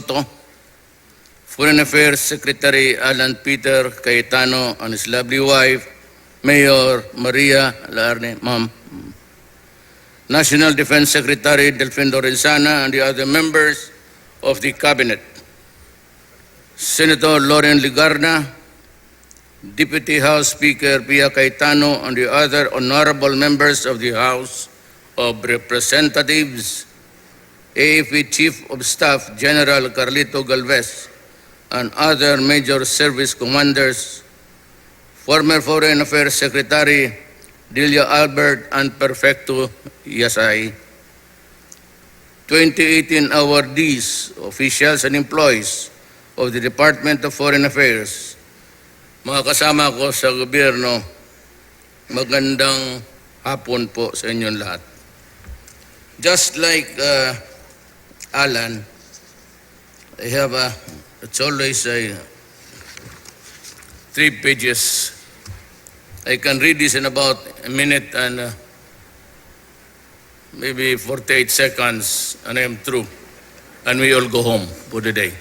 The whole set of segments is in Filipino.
Soto, Foreign Affairs Secretary Alan Peter Cayetano and his lovely wife, Mayor Maria Larne, Ma'am, National Defense Secretary Delfin Lorenzana, and the other members of the Cabinet, Senator Loren Ligarna, Deputy House Speaker Pia Cayetano, and the other honorable members of the House of Representatives, AFP Chief of Staff General Carlito Galvez, and other major service commanders, former Foreign Affairs Secretary Delia Albert and Perfecto Yasay, 2018 awardees, officials and employees of the Department of Foreign Affairs, mga kasama ko sa gobyerno, magandang hapon po sa inyong lahat. Just like Alan, I have it's always 3 pages. I can read this in about a minute and maybe 48 seconds, and I am through. And we all go home for the day.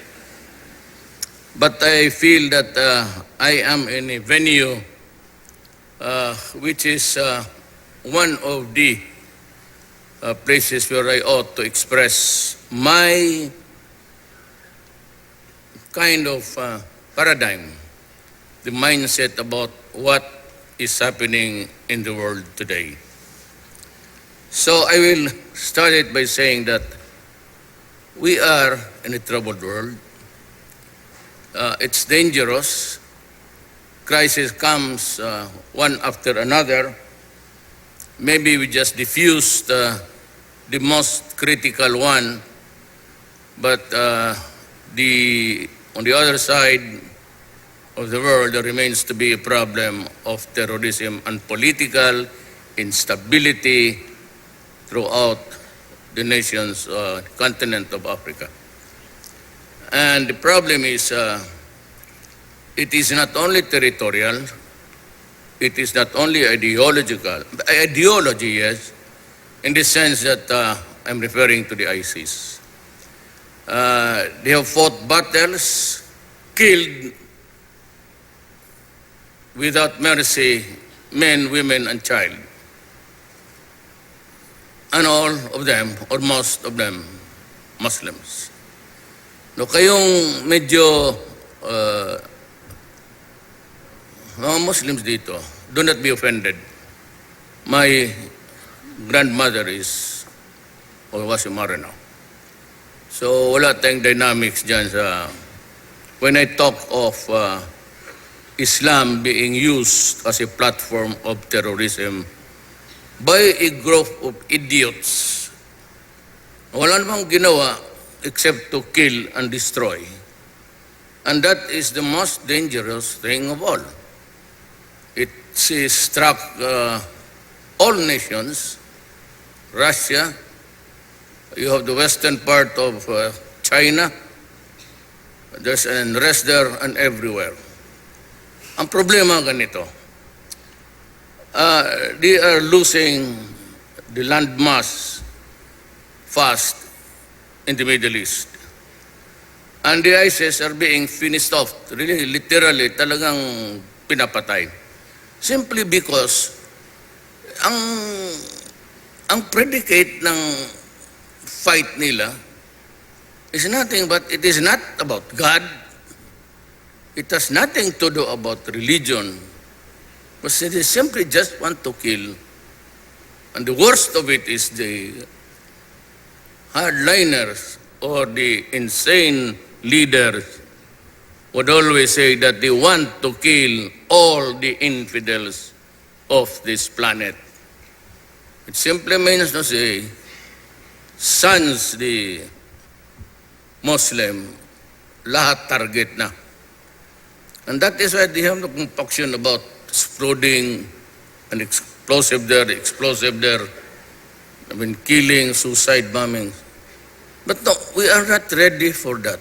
But I feel that I am in a venue which is one of the places where I ought to express my kind of paradigm, the mindset about what is happening in the world today. So I will start it by saying that we are in a troubled world. It's dangerous. Crisis comes one after another. Maybe we just diffused the most critical one, but on the other side of the world, there remains to be a problem of terrorism and political instability throughout the nation's continent of Africa. And the problem is, it is not only territorial, it is not only ideological, ideology, yes, in the sense that I'm referring to the ISIS. They have fought battles, killed without mercy men, women, and child. And all of them, or most of them, Muslims. No, kayong medyo mga Muslims dito, do not be offended. My grandmother is, or was a Marino. So wala tayong dynamics dyan sa, when I talk of Islam being used as a platform of terrorism by a group of idiots. Wala namang ginawa except to kill and destroy. And that is the most dangerous thing of all. It struck all nations, Russia, you have the western part of China, there's an unrest there and everywhere. Ang problema ganito, they are losing the landmass fast in the Middle East. And the ISIS are being finished off, really, literally, talagang pinapatay. Simply because ang predicate ng fight nila is nothing but it is not about God. It has nothing to do about religion. But they simply just want to kill. And the worst of it is the hardliners or the insane leaders would always say that they want to kill all the infidels of this planet. It simply means to say, sons the Muslim, lahat target na. And that is why they have no compunction about exploding and explosive there, I mean, killing, suicide bombing. But no, we are not ready for that.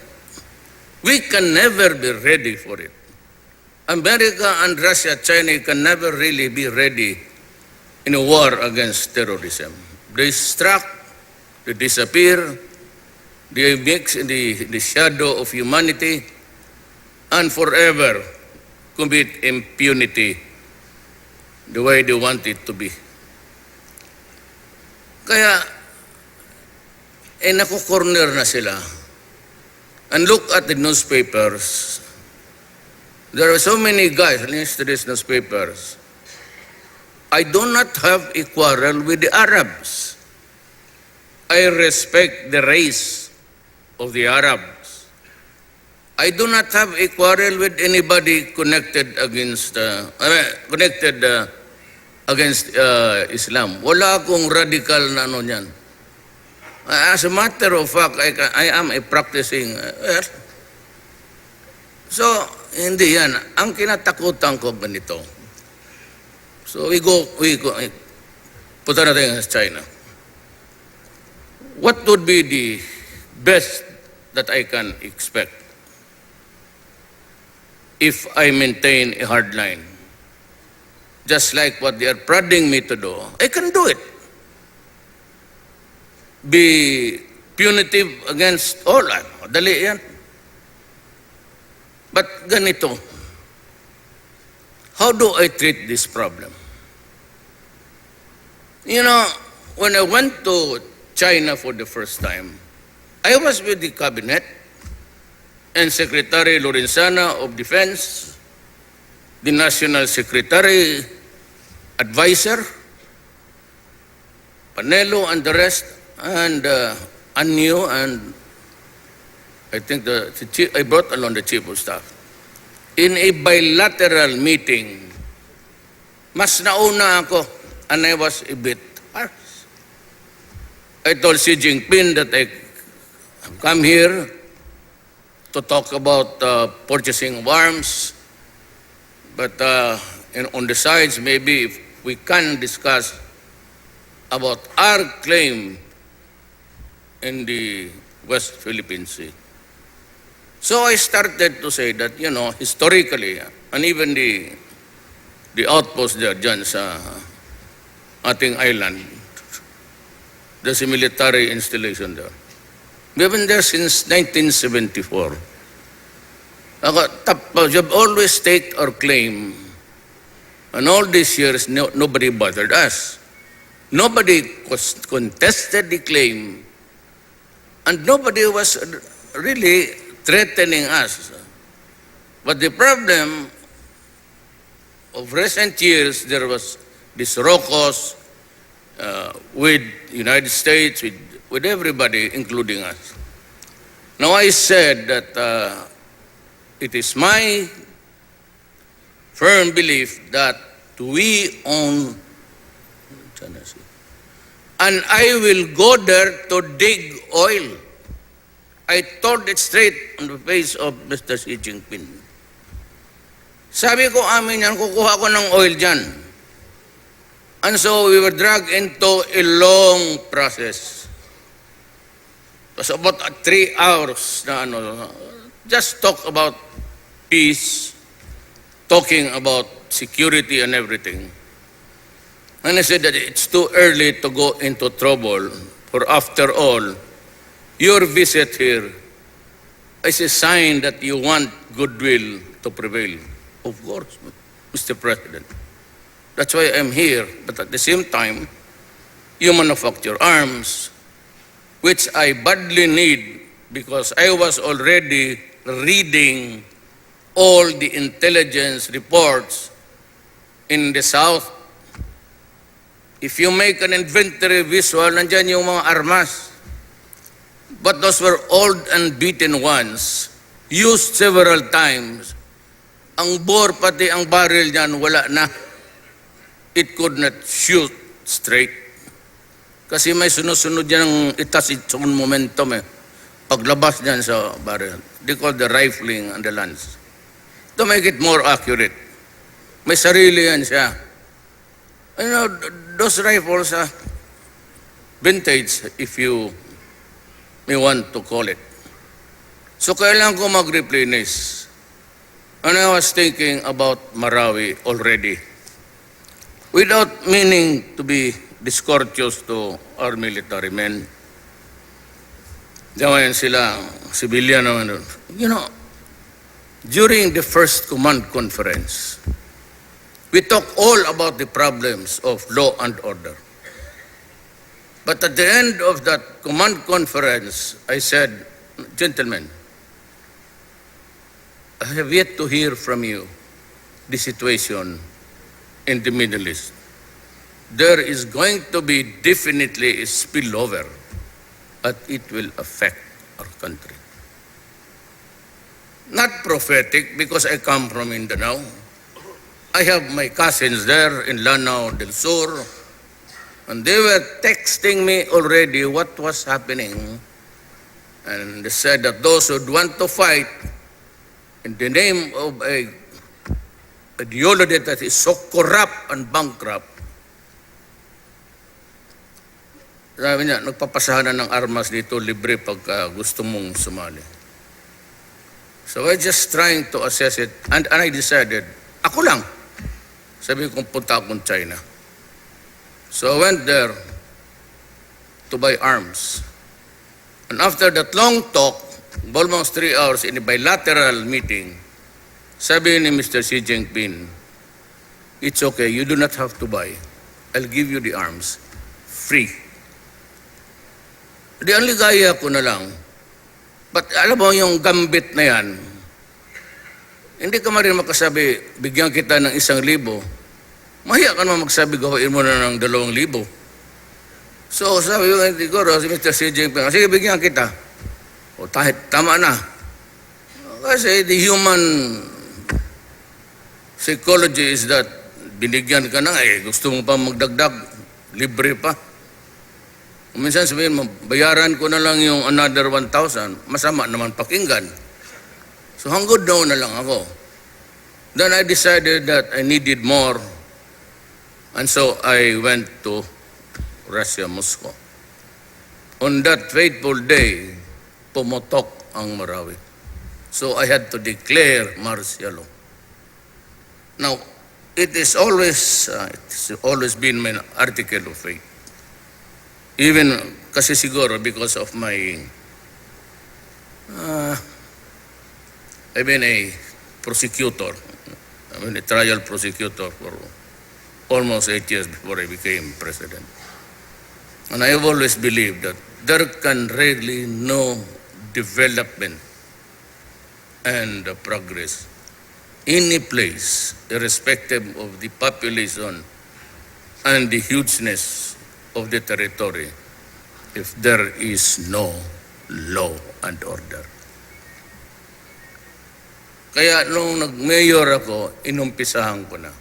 We can never be ready for it. America and Russia, China can never really be ready in a war against terrorism. They struck, they disappear, They mix in the shadow of humanity and forever commit impunity the way they want it to be. Kaya, nakukorner na sila. And look at the newspapers. There are so many guys in yesterday's newspapers. I do not have a quarrel with the Arabs. I respect the race of the Arabs. I do not have a quarrel with anybody connected against Islam. Wala akong radical na ano niyan. As a matter of fact, I am a practicing. So, hindi yan. Ang kinatakutan ko ganito. So we go, punta natin sa China. What would be the best that I can expect if I maintain a hard line? Just like what they are prodding me to do, I can do it. Be punitive against all. Dali yan. But ganito, how do I treat this problem? You know, when I went to China for the first time, I was with the cabinet and Secretary Lorenzana of Defense, the National Secretary, Advisor, Panelo and the rest, and Anyo, and I think I brought along the Chief of Staff. In a bilateral meeting, mas nauna ako, and I was a bit harsh. I told Xi Jinping that I come here to talk about purchasing of arms, but on the sides, maybe if we can discuss about our claim in the West Philippine Sea. So I started to say that, you know, historically, and even the outpost there dyan sa ating island, there's a military installation there. We have been there since 1974. You've always staked our claim, and all these years, nobody bothered us. Nobody contested the claim, and nobody was really threatening us. But the problem of recent years, there was this raucous with United States, with everybody, including us. Now I said that it is my firm belief that we own Tennessee. And I will go there to dig oil. I told it straight on the face of Mr. Xi Jinping. Sabi ko, amin yan, kukuha ko ng oil dyan. And so we were dragged into a long process. It was about 3 hours na just talk about peace, talking about security and everything. And I said that it's too early to go into trouble, for after all, your visit here is a sign that you want goodwill to prevail. Of course, Mr. President. That's why I'm here. But at the same time, you manufacture arms, which I badly need because I was already reading all the intelligence reports in the South. If you make an inventory visual, nandyan yung mga armas. But those were old and beaten ones, used several times. Ang bore, pati ang barrel niyan, wala na. It could not shoot straight. Kasi may sunod-sunod yan ng itas-itsun momentum eh. Paglabas niyan sa barrel. They call the rifling and the lance. To make it more accurate. May sarili yan siya. You know, those rifles are vintage, if you may want to call it. So kailangan ko mag-replenish. And I was thinking about Marawi already. Without meaning to be discourteous to our military men. Diyan sila, civilian naman. You know, during the first command conference, we talked all about the problems of law and order. But at the end of that command conference, I said, gentlemen, I have yet to hear from you the situation in the Middle East. There is going to be definitely a spillover, but it will affect our country. Not prophetic, because I come from Mindanao. I have my cousins there in Lanao del Sur, and they were texting me already what was happening. And they said that those who want to fight in the name of a ideology that is so corrupt and bankrupt, sabi niya, nagpapasahan na ng armas dito, libre pagka gusto mong sumali. So I just trying to assess it, and I decided, ako lang. Sabi ko, punta akong China. So I went there to buy arms. And after that long talk, almost 3 hours in a bilateral meeting, sabi ni Mr. Xi Jinping, it's okay, you do not have to buy. I'll give you the arms free. Di ang ligaya ko na lang. But alam mo yung gambit na yan, hindi ka marin makasabi, bigyan kita ng 1,000. Mahiya ka naman magsabi, gawin mo na ng 2,000. So sabi ko, siguro, si Mr. Xi Jinping, sige, bigyan kita. O tama na. Kasi the human psychology is that binigyan ka na, gusto mo pa magdagdag, libre pa. Minsan sabihin mo, bayaran ko na lang yung another 1,000, masama naman pakinggan. So hanggang doon na lang ako. Then I decided that I needed more. And so I went to Russia, Moscow. On that fateful day, pumotok ang Marawi. So I had to declare martial law. Now, it's always been my article of faith. Even kasi siguro because of my I've been a prosecutor. I've been a trial prosecutor for almost 8 years before I became president. And I have always believed that there can really no development and progress any place, irrespective of the population and the hugeness of the territory, if there is no law and order. Kaya nung nag-mayor ako, inumpisahan ko na.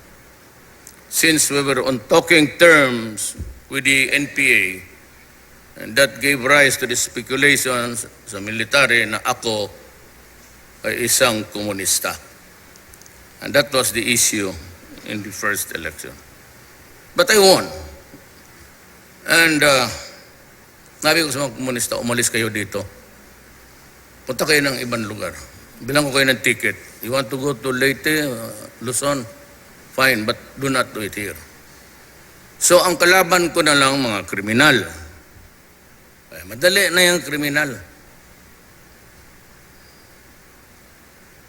Since we were on talking terms with the NPA, and that gave rise to the speculations sa military na ako ay isang komunista. And that was the issue in the first election. But I won. And sabi ko sa mga komunista, umalis kayo dito. Punta kayo ng ibang lugar. Bilang ko kayo ng ticket. You want to go to Leyte, Luzon? Fine, but do not do it here. So ang kalaban ko na lang mga kriminal. Ay, madali na yung kriminal.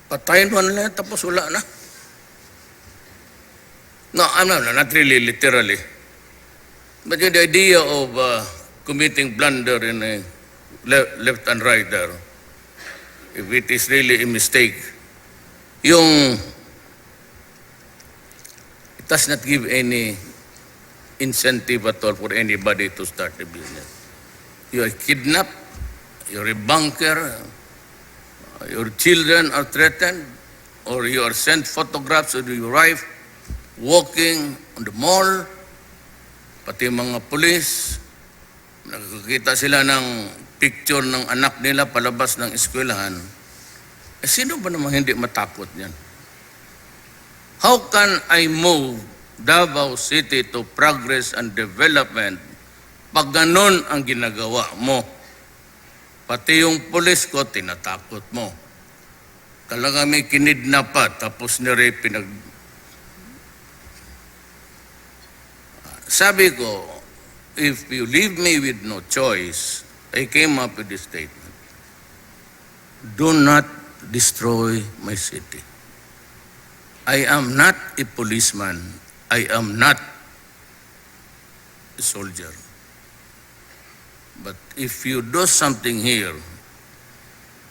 Patayin mo na lang, tapos wala na. No, not really literally. But the idea of committing blunder in a left and right there, if it is really a mistake, it does not give any incentive at all for anybody to start a business. You are kidnapped, you're a banker, your children are threatened, or you are sent photographs of your wife walking on the mall, pati mga pulis, nakikita sila ng picture ng anak nila palabas ng eskwelahan. Sino ba naman hindi matakot yan? How can I move Davao City to progress and development pag ganon ang ginagawa mo? Pati yung pulis ko, tinatakot mo. Talaga may kinidnap pa, tapos ni-rape, Sabi ko, if you leave me with no choice, I came up with this statement. do not destroy my city. I am not a policeman. I am not a soldier. But if you do something here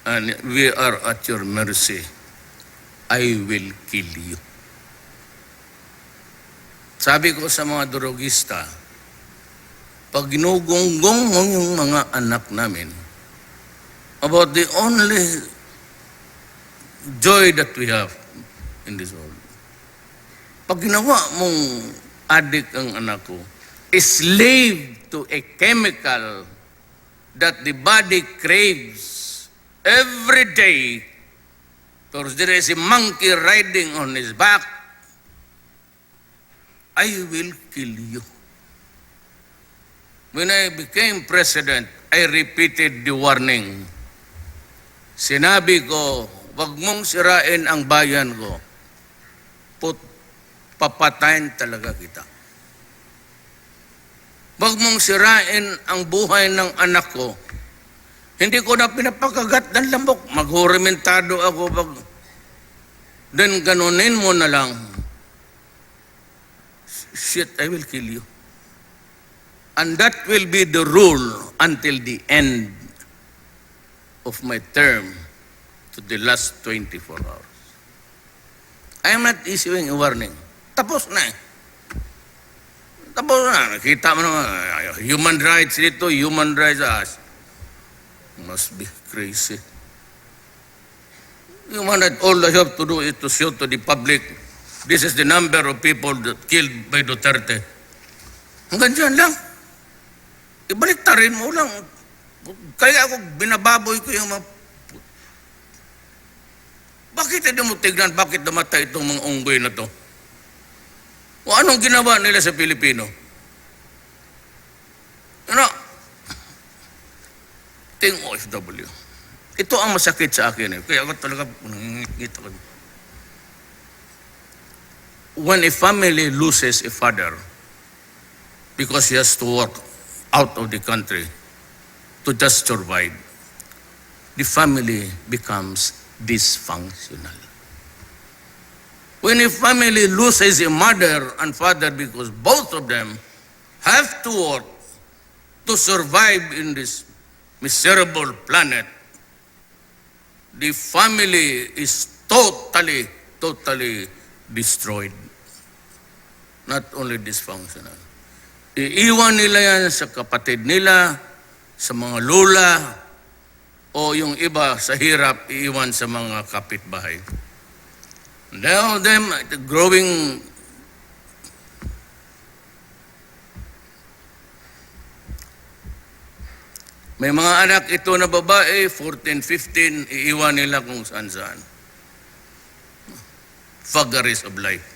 and we are at your mercy, I will kill you. Sabi ko sa mga drogista, pag ginugonggong mo yung mga anak namin, about the only joy that we have in this world. Pag ginawa mong addict ang anak ko, a slave to a chemical that the body craves every day, because there is a monkey riding on his back, I will kill you. When I became president, I repeated the warning. Sinabi ko, wag mong sirain ang bayan ko. Papatayin talaga kita. Wag mong sirain ang buhay ng anak ko. Hindi ko na pinapakagat ng lambok. Maghurimentado ako. Then ganunin mo na lang. Shit, I will kill you. And that will be the rule until the end of my term to the last 24 hours. I am not issuing a warning. Tapos na eh. Tapos na. Nakita mo naman, human rights dito, human rights. Must be crazy. Human rights, all I have to do is to show to the public, this is the number of people that killed by Duterte. Hanggang dyan lang. Ibaliktarin mo lang. Kaya ako binababoy ko yung mga... Bakit hindi mo tignan? Bakit namatay itong mga unggoy na to? O anong ginawa nila sa Pilipino? Ano? Ting OFW. Ito ang masakit sa akin eh. Kaya ako talaga nangingit ako. When a family loses a father because he has to work out of the country to just survive, the family becomes dysfunctional. When a family loses a mother and father because both of them have to work to survive in this miserable planet, the family is totally destroyed. Not only dysfunctional. Iiwan nila yan sa kapatid nila, sa mga lola, o yung iba sa hirap, iiwan sa mga kapitbahay. Now them growing may mga anak ito na babae, 14, 15, iiwan nila kung saan-saan. Vagaries of life.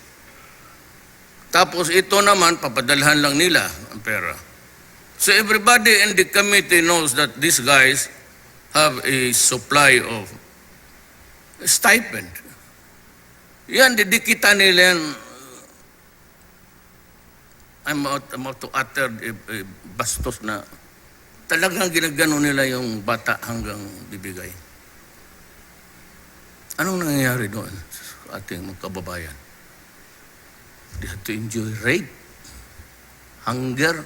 Tapos ito naman, papadalhan lang nila ang pera. So everybody in the committee knows that these guys have a supply of stipend. Yan, didikita nila yan. I'm about to utter a bastos na talagang ginagano nila yung bata hanggang bibigay. Anong nangyayari doon sa ating mga kababayan? They have to enjoy rape, hunger,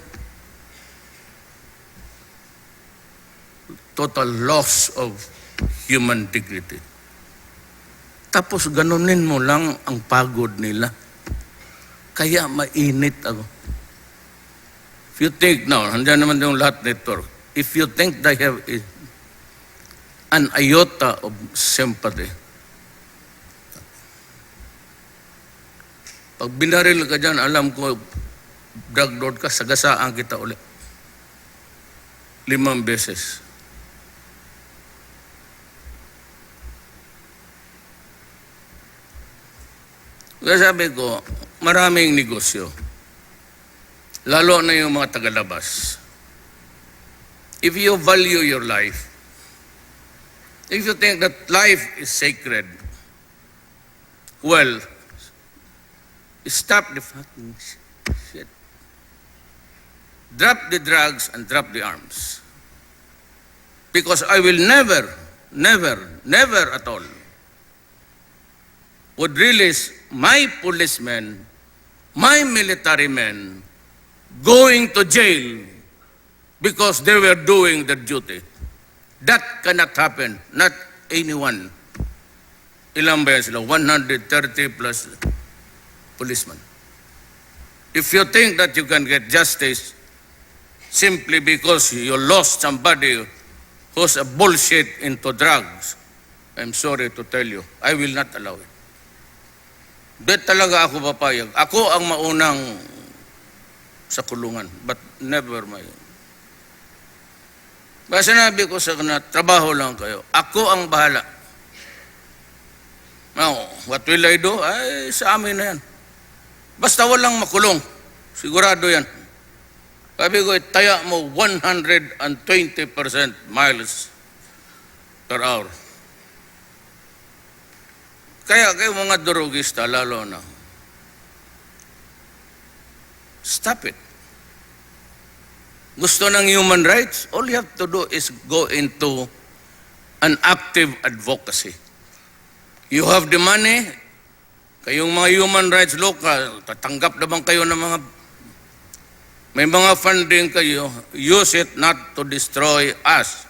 total loss of human dignity. Tapos ganunin mo lang ang pagod nila. Kaya mainit ako. If you think now, nandiyan naman yung lahat network, if you think they have an iota of sympathy, pag binaril ka dyan, alam ko, drug lord ka, sagasaan kita ulit. 5 beses. Kaya sabi ko, maraming negosyo. Lalo na yung mga tagalabas. If you value your life, if you think that life is sacred, well, stop the fucking shit. Drop the drugs and drop the arms. Because I will never never at all would release my policemen, my military men going to jail because they were doing their duty. That cannot happen. Not anyone. Ilan ba yan sila? 130 plus policemen. If you think that you can get justice simply because you lost somebody who's a bullshit into drugs, I'm sorry to tell you, I will not allow it. Di talaga ako papayag. Ako ang maunang sa kulungan, but never my... Ba sinabi ko sa kanila, trabaho lang kayo. Ako ang bahala. Now, what will I do? Ay, sa amin na yan. Basta walang makulong. Sigurado yan. Sabi ko, taya mo 120% miles per hour. Kaya kayo mga drogista, lalo na, stop it. Gusto ng human rights, all you have to do is go into an active advocacy. You have the money, kayong mga human rights local, tatanggap naman kayo ng mga, may mga funding kayo, use it not to destroy us.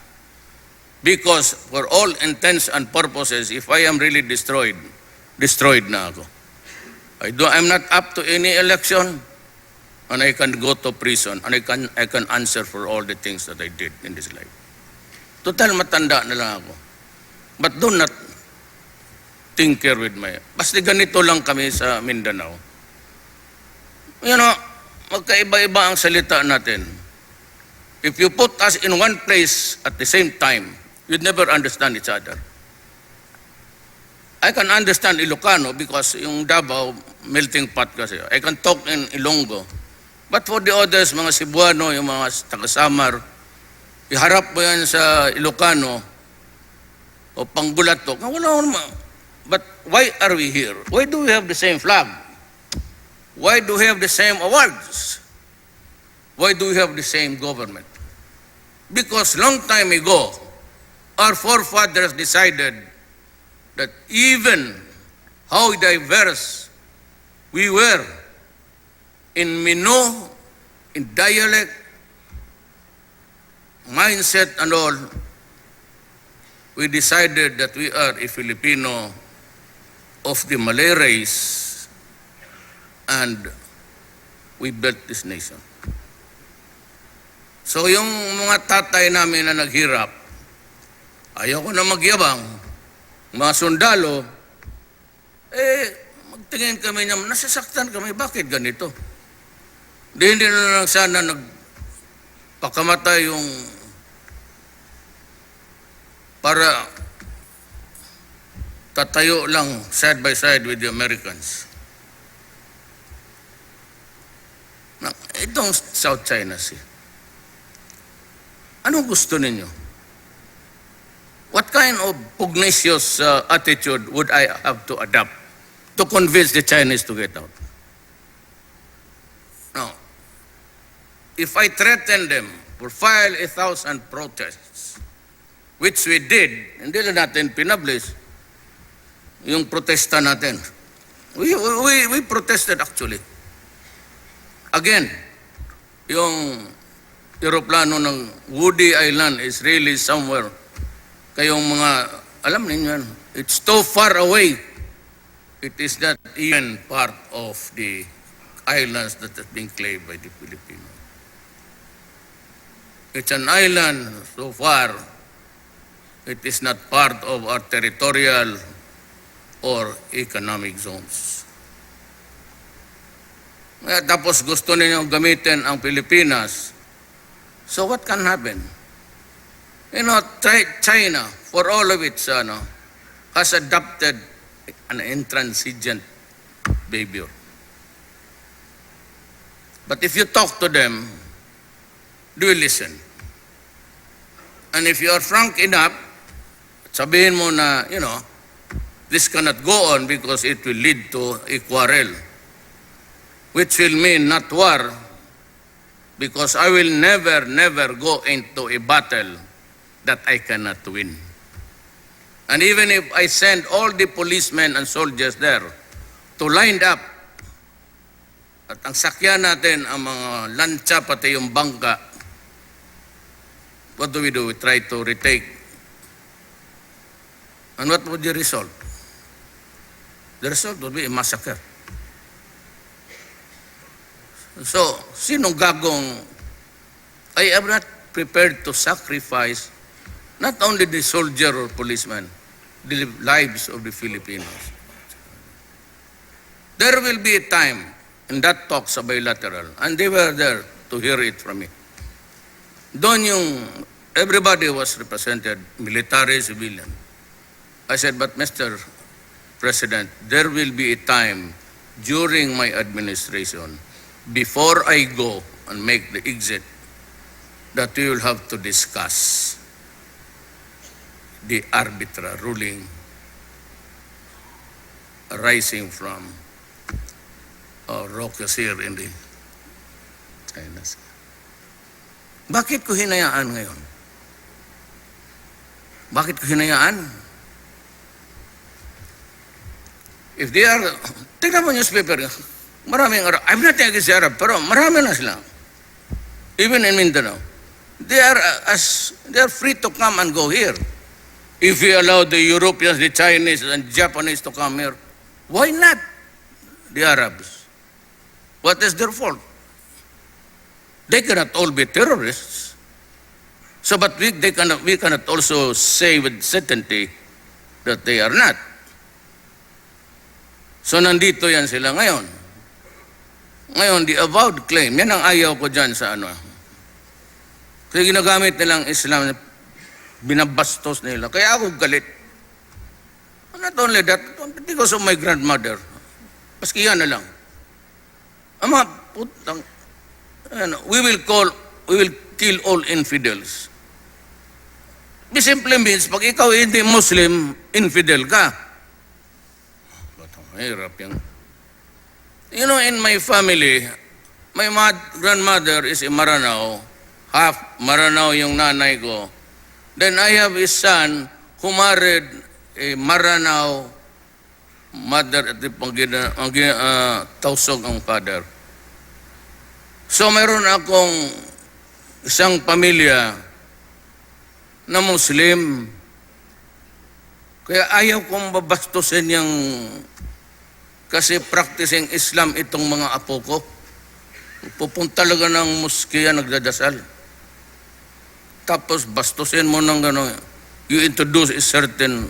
Because for all intents and purposes, if I am really destroyed na ako. I'm not up to any election, and I can go to prison, and I can answer for all the things that I did in this life. Total matanda na lang ako. But do not tinker with my... Basta ganito lang kami sa Mindanao. You know, magkaiba-iba ang salita natin. If you put us in one place at the same time, you'd never understand each other. I can understand Ilocano because yung Davao, melting pot kasi. I can talk in Ilonggo. But for the others, mga Cebuano, yung mga taga-Samar, iharap mo yan sa Ilocano o Pangbulatok. Wala naman. But why are we here? Why do we have the same flag? Why do we have the same awards? Why do we have the same government? Because long time ago, our forefathers decided that even how diverse we were in Mino, in dialect, mindset and all, we decided that we are a Filipino of the Malay race and we built this nation. So yung mga tatay namin na naghirap, ayaw ko na magyabang, mga sundalo, magtingin kami niya, nasasaktan kami, bakit ganito? Hindi na lang sana nagpakamatay yung para tatayo lang side by side with the Americans. Itong South China Sea. Anong gusto ninyo? What kind of pugnacious attitude would I have to adopt to convince the Chinese to get out? Now, if I threaten them or file 1,000 protests, which we did, hindi na natin pinablish yung protesta natin. We protested actually. Again, yung eroplano ng Woody Island is really somewhere. Kayong mga, alam ninyo yan, it's too far away. It is not even part of the islands that has been claimed by the Filipinos. It's an island so far, it is not part of our territorial or economic zones. Tapos gusto ninyong gamitin ang Pilipinas. So what can happen? You know, China, for all of its, has adopted an intransigent behavior. But if you talk to them, they will listen. And if you are frank enough, sabihin mo na, you know, this cannot go on because it will lead to a quarrel, which will mean not war, because I will never go into a battle that I cannot win. And even if I send all the policemen and soldiers there to line up, at ang sakyan natin ang mga lancha pati yung bangka, what do? We try to retake. And what would the result? The result would be a massacre. So, sinong gagong, I am not prepared to sacrifice not only the soldier or policeman, the lives of the Filipinos. There will be a time in that talk sa bilateral, and they were there to hear it from me. Doon yung everybody was represented, military, civilian. I said, but Mr. President, there will be a time during my administration, before I go and make the exit, that we will have to discuss the arbitral ruling arising from raucous here in the China. Bakit ko hinayaan ngayon? Bakit ko hinayaan? If they are, tingnan mo newspaper, maraming Arab. I'm not against Arab, pero marami na sila. Even in Mindanao. They are free to come and go here. If we allow the Europeans, the Chinese, and Japanese to come here, why not the Arabs? What is their fault? They cannot all be terrorists. So, but we cannot also say with certainty that they are not. So, nandito yan sila ngayon. Ngayon, the avowed claim, yan ang ayaw ko dyan sa ano. Kasi ginagamit nilang Islam, binabastos nila. Kaya ako galit. Not only that, because of my grandmother. Paski yan na lang. Ama, putang, we will kill all infidels. This simply means, pag ikaw hindi Muslim, infidel ka. Mahirap yan. You know, in my family, my grandmother is a Maranao, half Maranao yung nanay ko. Then I have a son who married a Maranao mother at the Tausog ang father. So mayroon akong isang pamilya na Muslim. Kaya ayaw kong babastusin yung kasi practicing Islam itong mga apo ko. Pupunta talaga ng moskeya, nagdadasal. Tapos bastusin mo ng gano'n. You introduce a certain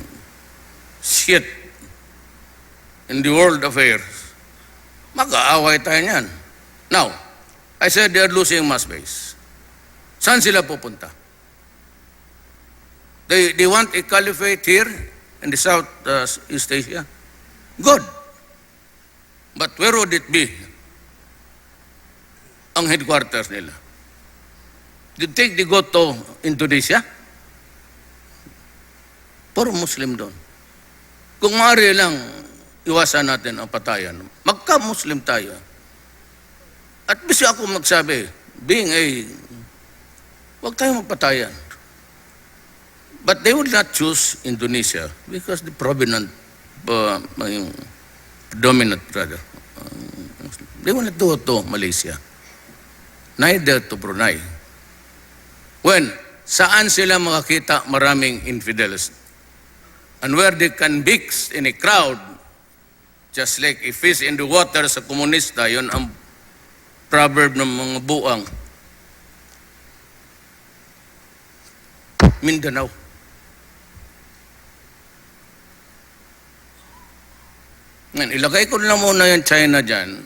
shit in the world affairs. Mag-aaway tayo niyan. Now, I said they are losing mass base. Saan sila pupunta? They want a caliphate here in the Southeast Asia. Good. But where would it be? Ang headquarters nila. You think they go to Indonesia? Puro Muslim doon. Kung maaari lang, iwasan natin ang patayan. Magka-Muslim tayo. At bisa ako magsabi, huwag tayong magpatayan. But they would not choose Indonesia because the dominant brother. They will not do it to Malaysia. Neither to Brunei. When, saan sila makakita maraming infidels? And where they can mix in a crowd, just like a fish in the water sa komunista, yun ang proverb ng mga buang. Mindanao. Ngayon, ilagay ko lang muna yung China dyan.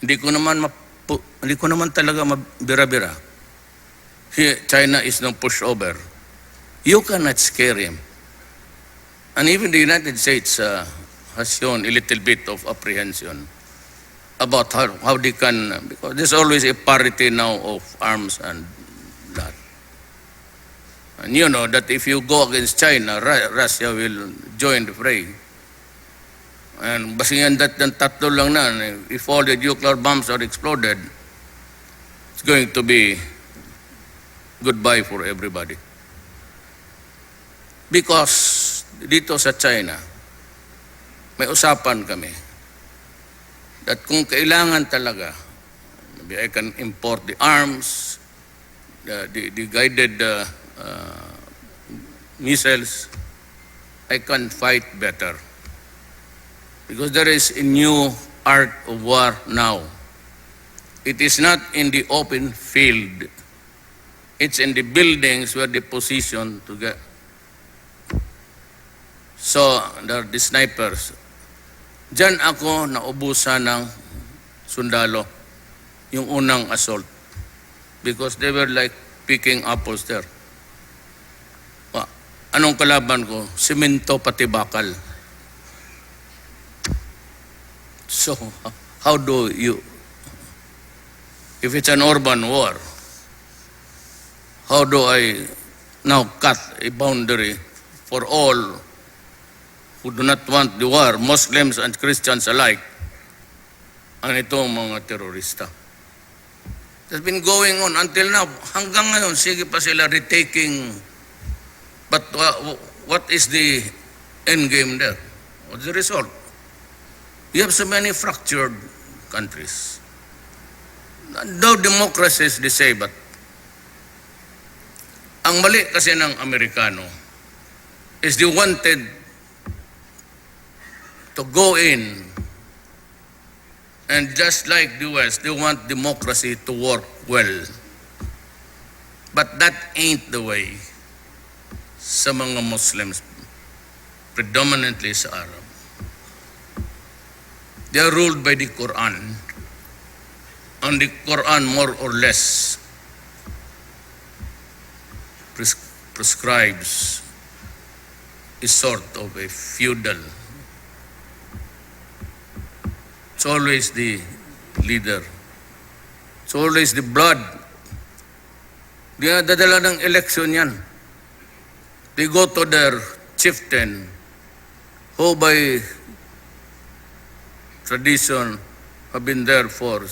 Hindi ko naman talaga mabira-bira. China is no pushover. You cannot scare him. And even the United States has shown a little bit of apprehension about how they can, because there's always a parity now of arms and that. And you know that if you go against China, Russia will join the fray. And basingan that ng tatlo lang na, if all the nuclear bombs are exploded, it's going to be goodbye for everybody. Because dito sa China, may usapan kami that kung kailangan talaga, maybe I can import the arms, the guided missiles, I can fight better. Because there is a new art of war now. It is not in the open field. It's in the buildings where they position to get. So, there are the snipers. Diyan ako naubusan ng sundalo, yung unang assault. Because they were like picking apples there. Anong kalaban ko? Simento pati bakal. So, how do you, if it's an urban war, how do I now cut a boundary for all who do not want the war, Muslims and Christians alike, ang itong mga terorista? It has been going on until now. Hanggang ngayon, sige pa sila retaking. But what is the end game there? What's the result? You have so many fractured countries. No democracies, they say, but ang mali kasi ng Amerikano is they wanted to go in and just like the West, they want democracy to work well. But that ain't the way sa mga Muslims, predominantly sa Arab. They are ruled by the Quran, and the Quran more or less prescribes a sort of a feudal. It's always the leader. It's always the blood. Di na dadala ng election yan. They go to their chieftain who by tradition have been there for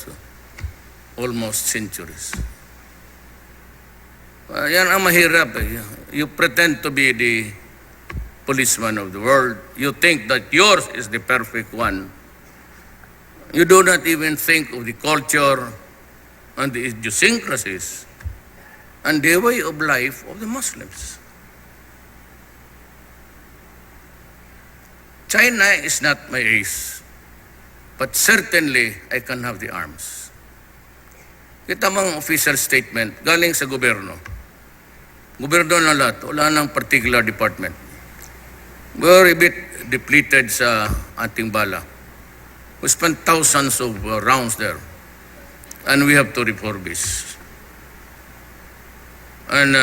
almost centuries. Yan ang mahirap. You pretend to be the policeman of the world. You think that yours is the perfect one. You do not even think of the culture and the idiosyncrasies and the way of life of the Muslims. China is not my ace, but certainly I can have the arms. Kita mga official statement galing sa gobyerno. Gobyerno na lahat, wala nang particular department. We're a bit depleted sa ating bala. We spent thousands of rounds there, and we have to refurbish. And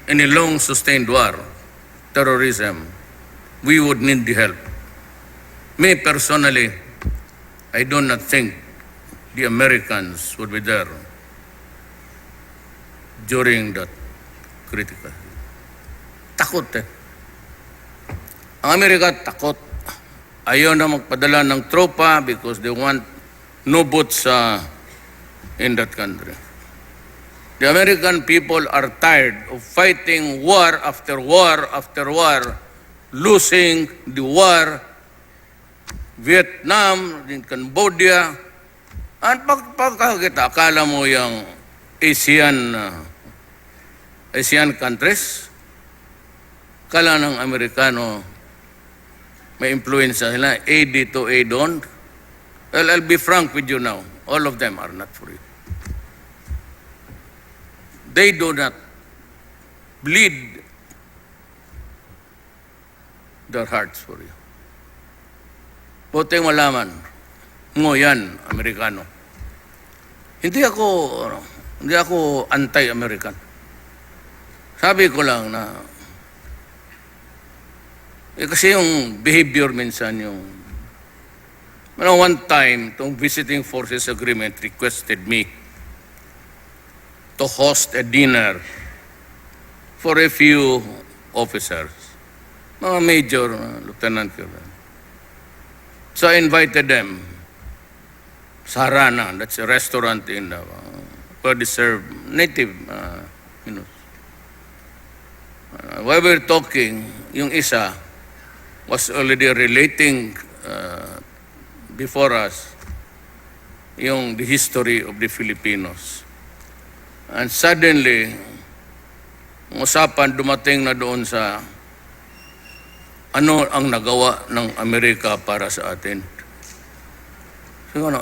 in a long sustained war, terrorism, we would need the help. Me personally, I do not think the Americans would be there during that critical. Takot eh. Ang Amerika takot. Ayaw na magpadala ng tropa because they want no boots in that country. The American people are tired of fighting war after war after war, losing the war, Vietnam, in Cambodia, at pagkakita, akala mo yung Asian countries, akala ng Amerikano, may influensya nila, aid dito, aid on. Well, I'll be frank with you now, all of them are not free. They do not bleed their hearts for you. Buti malaman, yan, Amerikano. Hindi ako anti-American. Sabi ko lang na, kasi yung behavior minsan one time, itong visiting forces agreement requested me to host a dinner for a few officers, mga major, lieutenant colonel. So I invited them. Sarana, that's a restaurant in where they serve native, while we were talking, yung isa, was already relating before us the history of the Filipinos. And suddenly, ang usapan dumating na doon sa ano ang nagawa ng Amerika para sa atin. So,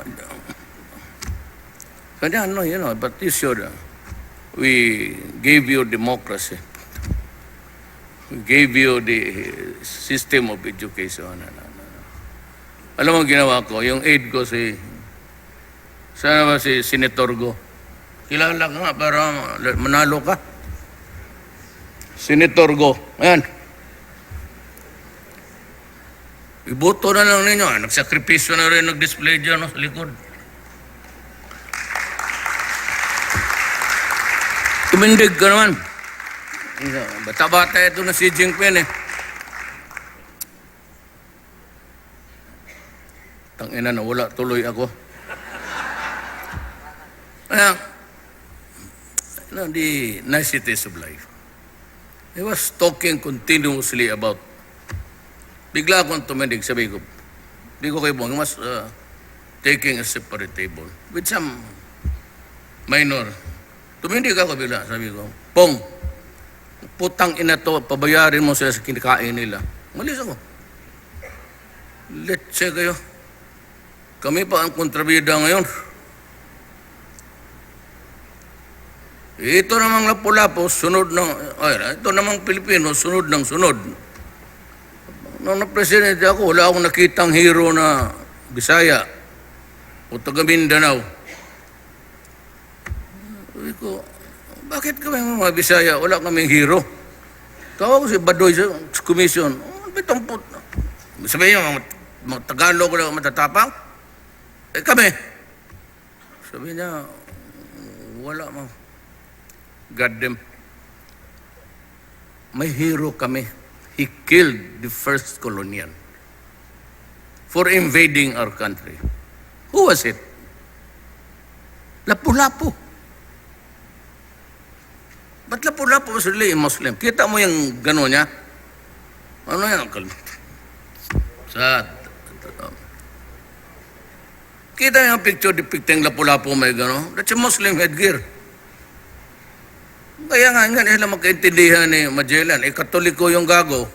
but you should. We gave you democracy. We gave you the system of education. Alam mo ginawa ko, yung aide ko sana ba si Senator Go? Kilala ka nga para manalo ka. Senator Go. Ayan. Iboto na lang ninyo. Nagsakripisyo na rin nag-display dyan sa likod. Tumindig ka naman. Bata-bata ito na si Jinping eh. Tangina na wala tuloy ako. Kaya, the niceties of life. He was talking continuously about, bigla akong tumindig, sabi ko, di ko kayo he was taking a separate table with some minor. Tumindig ako bigla, sabi ko, Pong, putang ina to, pabayarin mo sila sa kinikain nila. Malis ako. Let's say kayo. Kami pa ang kontrabida ngayon. Ito namang Lapu-Lapu, sunod ng, ito namang Pilipino, sunod ng sunod. Nung na-presidente ako, wala akong nakitang hero na Bisaya o taga Mindanao. Sabi ko, bakit kami mga Bisaya, wala kaming hero? Tawag ko si Badoy sa commission, bitong puto. Sabi niya, mga Tagalog na matatapang? Kami. Sabi niya, wala mo. God damn. May hero kami. He killed the first colonial for invading our country. Who was it? Lapu-Lapu. Ba't Lapu-Lapu was really a Muslim? Kita mo yung gano'n niya? Ano yan? Kita yung picture depicting Lapu-Lapu may gano'n? That's a Muslim headgear. Kaya nga nila magkaintindihan ni Magellan. Katoliko yung gago.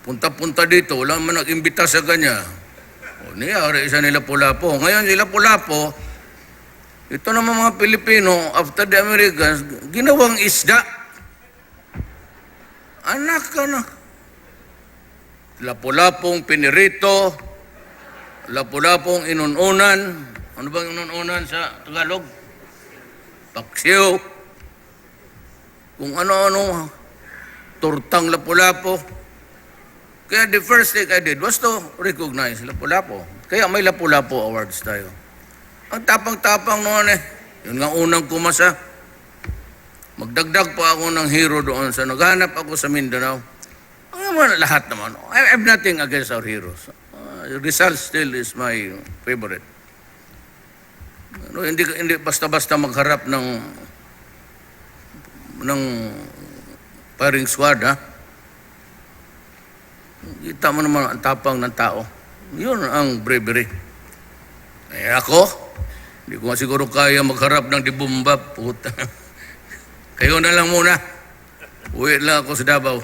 Punta-punta dito, wala man nag-imbita sa kanya. O niya, isa nila Lapu-Lapu. Ngayon sila Lapu-Lapu, ito naman mga Pilipino, after the Americans, ginawang isda. Anak ka na. Lapu-Lapung pinirito, Lapu-Lapung inununan. Ano bang inununan sa Tagalog? Paksiw. Kung ano-ano, tortang Lapu-Lapu. Kaya the first thing I did was to recognize Lapu-Lapu. Kaya may Lapu-Lapu Awards tayo. Ang tapang-tapang noon eh. Yun nga unang kumasa. Magdagdag pa ako ng hero doon sa naghanap ako sa Mindanao. Lahat naman. I have nothing against our heroes. Rizal still is my favorite. Hindi basta-basta magharap ng paring squad, ha? Kita mo naman ang tapang ng tao. Yun ang bravery. Eh ako, hindi ko nga siguro kaya magharap ng dibumba. Puta. Kayo na lang muna. Uwi lang ako sa Davao.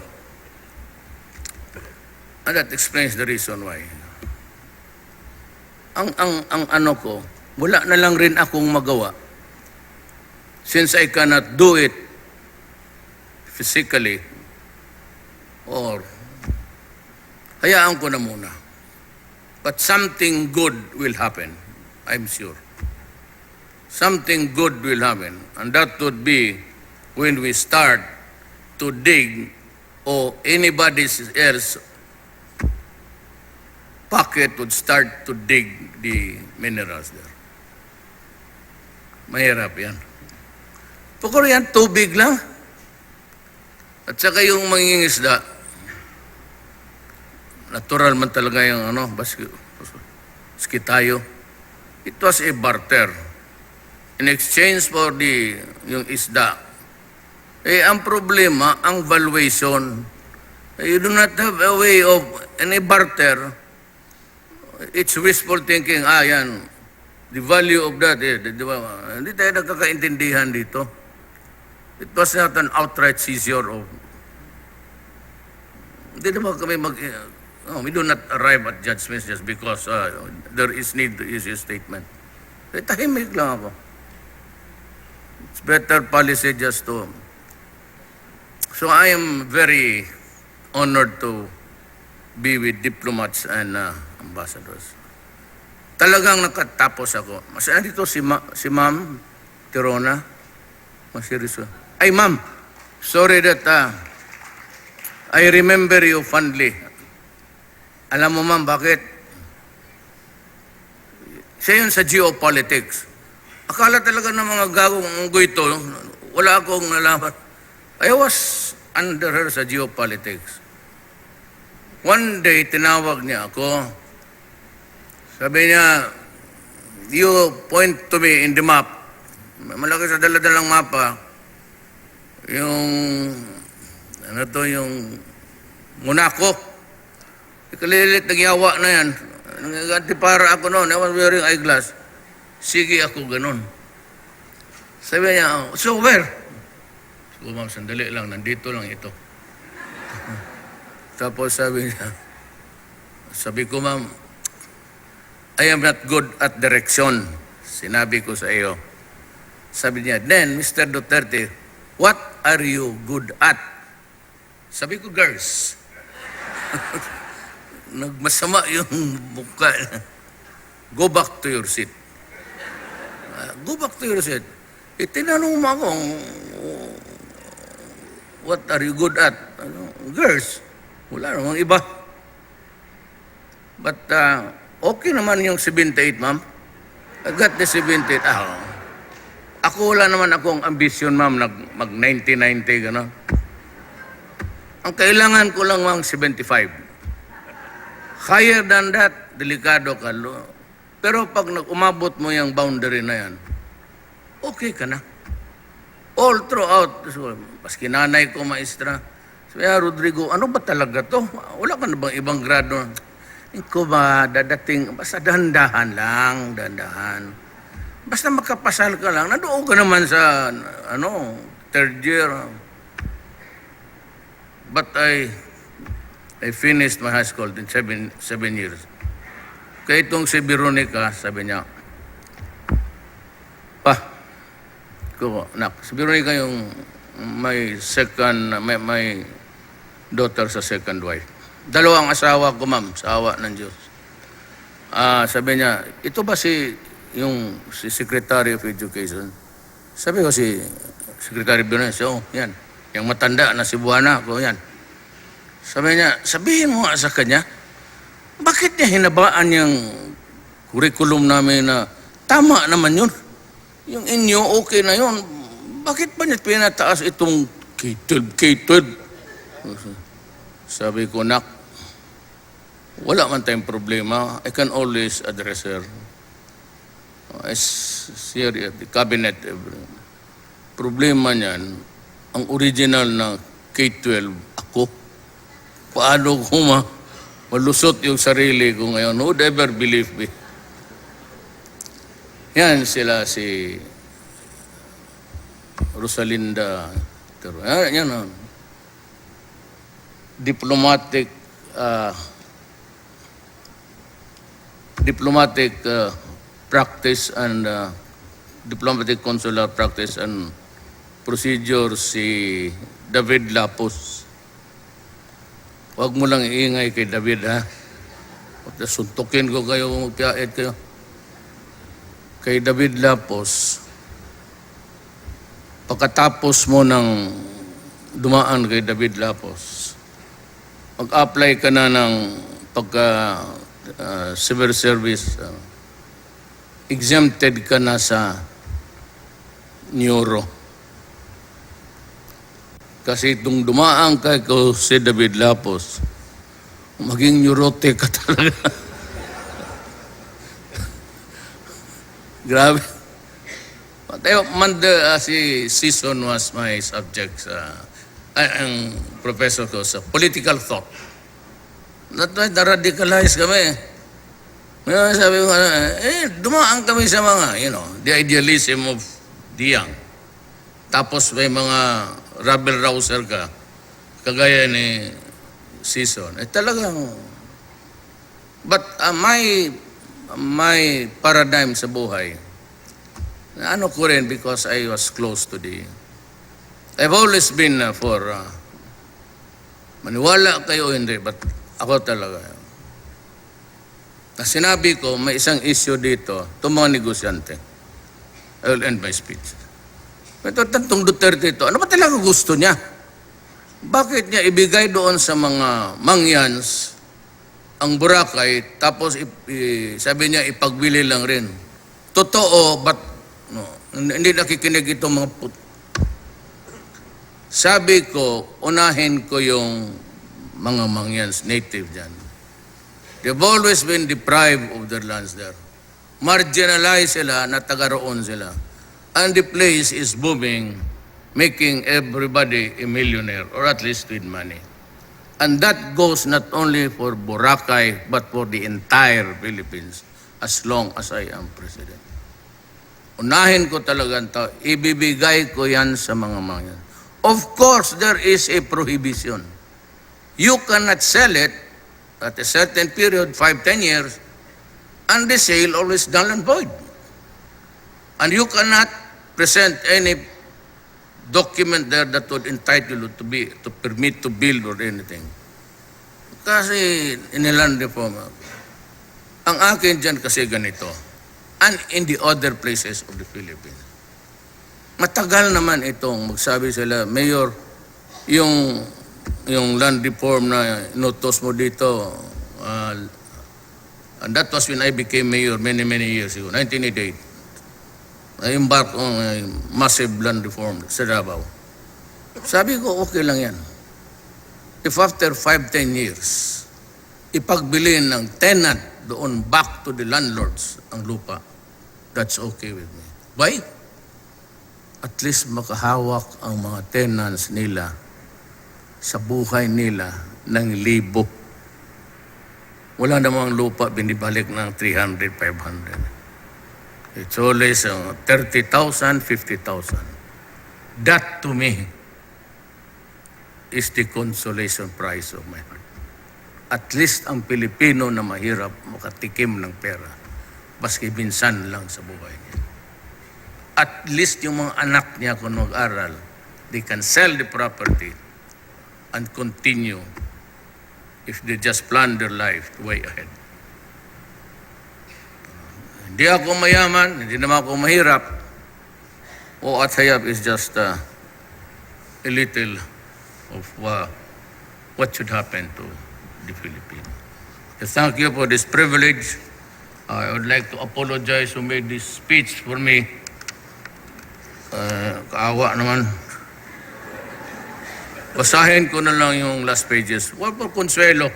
And that explains the reason why. Ang ano ko, wala na lang rin akong magawa. Since I cannot do it physically, or hayaan ko na muna. But something good will happen, I'm sure. Something good will happen, and that would be when we start to dig, or anybody else pocket would start to dig the minerals there. Mahirap yan. Pagkoro yan, tubig lang. At saka yung mangingisda, natural man talaga yung baski tayo. It was a barter. In exchange for yung isda. Ang problema, ang valuation You do not have a way of any barter. It's wishful thinking, yan, the value of that, hindi tayo nagkakaintindihan dito. It was not an outright seizure of, hindi naman kami we do not arrive at judgments just because there is need to issue a statement. Tahimik lang ako. It's better policy just to, so I am very honored to be with diplomats and ambassadors. Talagang nakatapos ako. Masaya dito si Ma'am Tirona. Seryoso. Ay, Ma'am, sorry that I remember you fondly. Alam mo, Ma'am, bakit? Siya yun sa geopolitics. Akala talaga ng mga gagong unggoy ito, wala akong nalaman. I was under her sa geopolitics. One day, tinawag niya ako. Sabi niya, you point to me in the map. Malaki sa dala-dalang mapa. Yung, yung Monaco. Ikalilit, nagyawa na yan. Nagantipara ako noon. I was wearing eyeglass. Sige ako ganun. Sabi niya, so where? So, Ma'am, sandali lang. Nandito lang ito. Tapos sabi ko, Ma'am, I am not good at direction. Sinabi ko sa iyo. Sabi niya, then, Mr. Duterte, what are you good at? Sabi ko, girls. Nagmasama yung mukha. Go back to your seat. Go back to your seat. Tinanong mo ako, what are you good at? Girls. Wala namang iba. But okay naman yung 78, Ma'am. I got the 78. Ako wala naman akong ambisyon, Ma'am, mag-90-90, gano'n. Ang kailangan ko lang, Ma'am, 75. Higher than that, delikado ka. Pero pag umabot mo yung boundary na yan, okay ka na. All throughout. Paski nanay ko, maestra. Sabi, Rodrigo, ano ba talaga to? Wala ka na bang ibang grado? Ikaw ba, dadating, basta dahan-dahan lang, dahan-dahan. Basta makapasal ka lang, nandoon ka naman sa, third year. But I finished my high school in 7 years. Kaya itong si Veronica, sabi niya, si Veronica yung may daughter sa second wife. Dalawang asawa ko, Ma'am, sa awa ng Diyos. Sabi niya, ito ba si Secretary of Education? Sabi ko, si Secretary of Education, yan. Yung matanda na si Buwana ko, yan. Sabi niya, sabihin mo sa kanya, bakit niya hinabaan yung curriculum namin na tama naman yun? Yung inyo, okay na yun. Bakit pa niya pinataas itong K-12? Sabi ko, nak, wala man tayong problema. I can always address her. As here at the cabinet, problema niyan, ang original na K-12, ako. Paano ko malusot yung sarili ko ngayon? Who would ever believe me? Yan sila si Rosalinda. Yan diplomatic practice and diplomatic consular practice and procedure si David Lapos. Huwag mo lang iingay kay David, ha? Suntukin ko kayo kung magpiait kayo. Kay David Lapos, pagkatapos mo ng dumaan kay David Lapos, mag-apply ka na ng civil service, exempted ka na sa neuro. Kasi itong dumaan kay si David Lapos, maging neurotic ka talaga. Grabe. Si Season was my subject sa ang professor ko sa political thought. Na-radicalize kami. Ngayon sabi ko, dumaan kami sa mga, the idealism of the young. Tapos may mga rabble-rouser ka, kagaya ni Season. Talagang, but my paradigm sa buhay, ano ko rin because I was close to I've always been for, maniwala kayo hindi, but ako talaga. Na sinabi ko, may isang issue dito, itong mga negosyante. I will end my speech. Ito, tantong Duterte ito, ano ba talaga gusto niya? Bakit niya ibigay doon sa mga mangyans ang Boracay, tapos sabi niya ipagbili lang rin? Totoo, but hindi nakikinig itong mga Sabi ko, unahin ko yung mga mangyans, native dyan. They've always been deprived of their lands there. Marginalized sila, na taga-roon sila. And the place is booming, making everybody a millionaire, or at least with money. And that goes not only for Boracay, but for the entire Philippines, as long as I am president. Unahin ko talaga ito, ibibigay ko yan sa mga mangyans. Of course, there is a prohibition. You cannot sell it at a certain period, 5-10 years, and the sale always null and void. And you cannot present any document there that would entitle you to permit to build or anything. Kasi iniland reform. Ang akin dyan kasi ganito, and in the other places of the Philippines. Matagal naman itong magsabi sila, Mayor, yung land reform na inutos mo dito, and that was when I became mayor many years ago, 1988. I embarked on a massive land reform sa Davao. Sabi ko, okay lang yan. If after 5-10 years, ipagbili ng tenant doon back to the landlords ang lupa, that's okay with me. Why? At least makahawak ang mga tenants nila sa buhay nila ng libo. Wala namang lupa binibalik ng 300, 500. It's always 30,000, 50,000. That to me is the consolation prize of my heart. At least ang Pilipino na mahirap makatikim ng pera, baski minsan lang sa buhay niya. At least yung mga anak niya kung mag-aral, they can sell the property and continue if they just plan their life way ahead. Hindi ako mayaman, hindi naman ako mahirap. At hayap is just a little of what should happen to the Philippines. So thank you for this privilege. I would like to apologize who made this speech for me. Kaawa naman. Basahin ko na lang yung last pages. Huwag po konsuelo.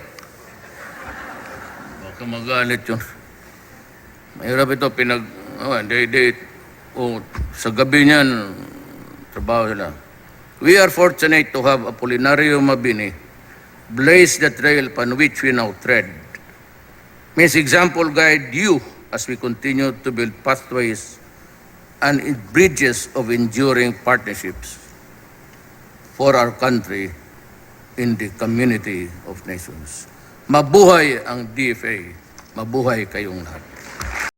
Baka magalit yun. Mahirap ito sa gabi niyan, trabaho sila. We are fortunate to have Apolinario Mabini blaze the trail upon which we now tread. May his example guide you as we continue to build pathways and bridges of enduring partnerships for our country in the community of nations. Mabuhay ang DFA. Mabuhay kayong lahat.